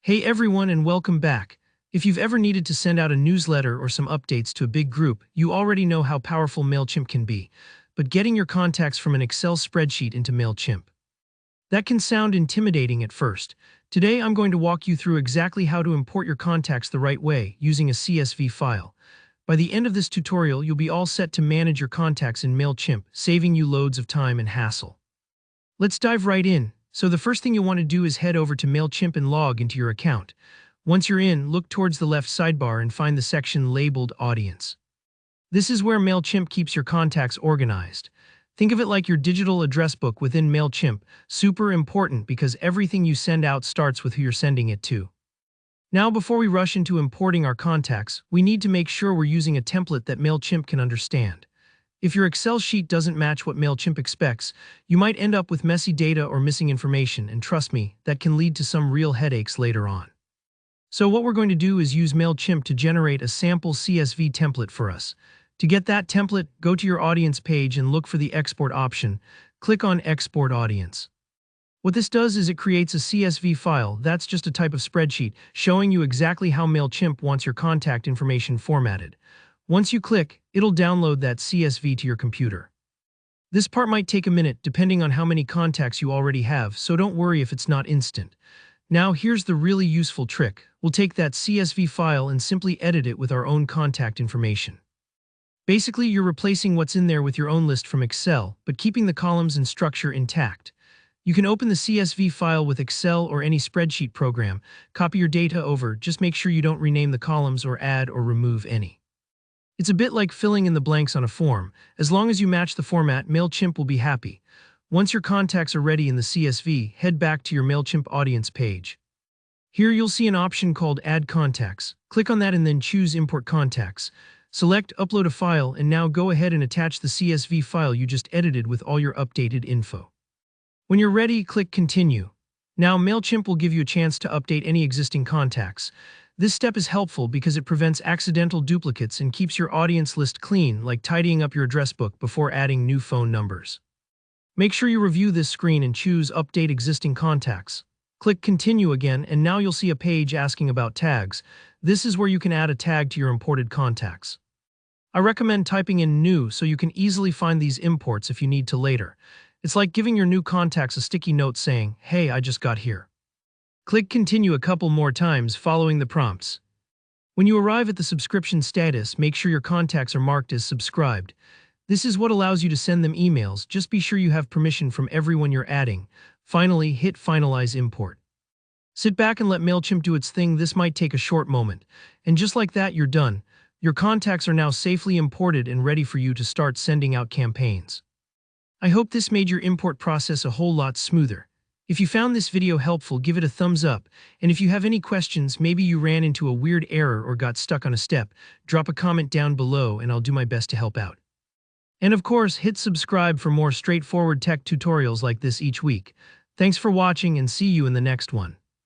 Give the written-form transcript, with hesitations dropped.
Hey everyone and welcome back. If you've ever needed to send out a newsletter or some updates to a big group, you already know how powerful Mailchimp can be. But getting your contacts from an Excel spreadsheet into Mailchimp, that can sound intimidating at first. Today I'm going to walk you through exactly how to import your contacts the right way using a CSV file. By the end of this tutorial, you'll be all set to manage your contacts in Mailchimp, saving you loads of time and hassle. Let's dive right in. So the first thing you'll want to do is head over to Mailchimp and log into your account. Once you're in, look towards the left sidebar and find the section labeled Audience. This is where Mailchimp keeps your contacts organized. Think of it like your digital address book within Mailchimp, super important because everything you send out starts with who you're sending it to. Now, before we rush into importing our contacts, we need to make sure we're using a template that Mailchimp can understand. If your Excel sheet doesn't match what Mailchimp expects, you might end up with messy data or missing information, and trust me, that can lead to some real headaches later on. So what we're going to do is use Mailchimp to generate a sample CSV template for us. To get that template, go to your audience page and look for the export option. Click on Export Audience. What this does is it creates a CSV file, that's just a type of spreadsheet, showing you exactly how Mailchimp wants your contact information formatted. Once you click, it'll download that CSV to your computer. This part might take a minute depending on how many contacts you already have, so don't worry if it's not instant. Now here's the really useful trick. We'll take that CSV file and simply edit it with our own contact information. Basically, you're replacing what's in there with your own list from Excel, but keeping the columns and structure intact. You can open the CSV file with Excel or any spreadsheet program, copy your data over, just make sure you don't rename the columns or add or remove any. It's a bit like filling in the blanks on a form. As long as you match the format, Mailchimp will be happy. Once your contacts are ready in the CSV, head back to your Mailchimp audience page. Here you'll see an option called Add Contacts. Click on that and then choose Import Contacts. Select Upload a File and now go ahead and attach the CSV file you just edited with all your updated info. When you're ready, click Continue. Now Mailchimp will give you a chance to update any existing contacts. This step is helpful because it prevents accidental duplicates and keeps your audience list clean, like tidying up your address book before adding new phone numbers. Make sure you review this screen and choose Update Existing Contacts. Click Continue again, and now you'll see a page asking about tags. This is where you can add a tag to your imported contacts. I recommend typing in New so you can easily find these imports if you need to later. It's like giving your new contacts a sticky note saying, "Hey, I just got here." Click Continue a couple more times following the prompts. When you arrive at the subscription status, make sure your contacts are marked as subscribed. This is what allows you to send them emails. Just be sure you have permission from everyone you're adding. Finally, hit Finalize Import. Sit back and let Mailchimp do its thing. This might take a short moment. And just like that, you're done. Your contacts are now safely imported and ready for you to start sending out campaigns. I hope this made your import process a whole lot smoother. If you found this video helpful, give it a thumbs up, and if you have any questions, maybe you ran into a weird error or got stuck on a step, drop a comment down below and I'll do my best to help out. And of course, hit subscribe for more straightforward tech tutorials like this each week. Thanks for watching and see you in the next one.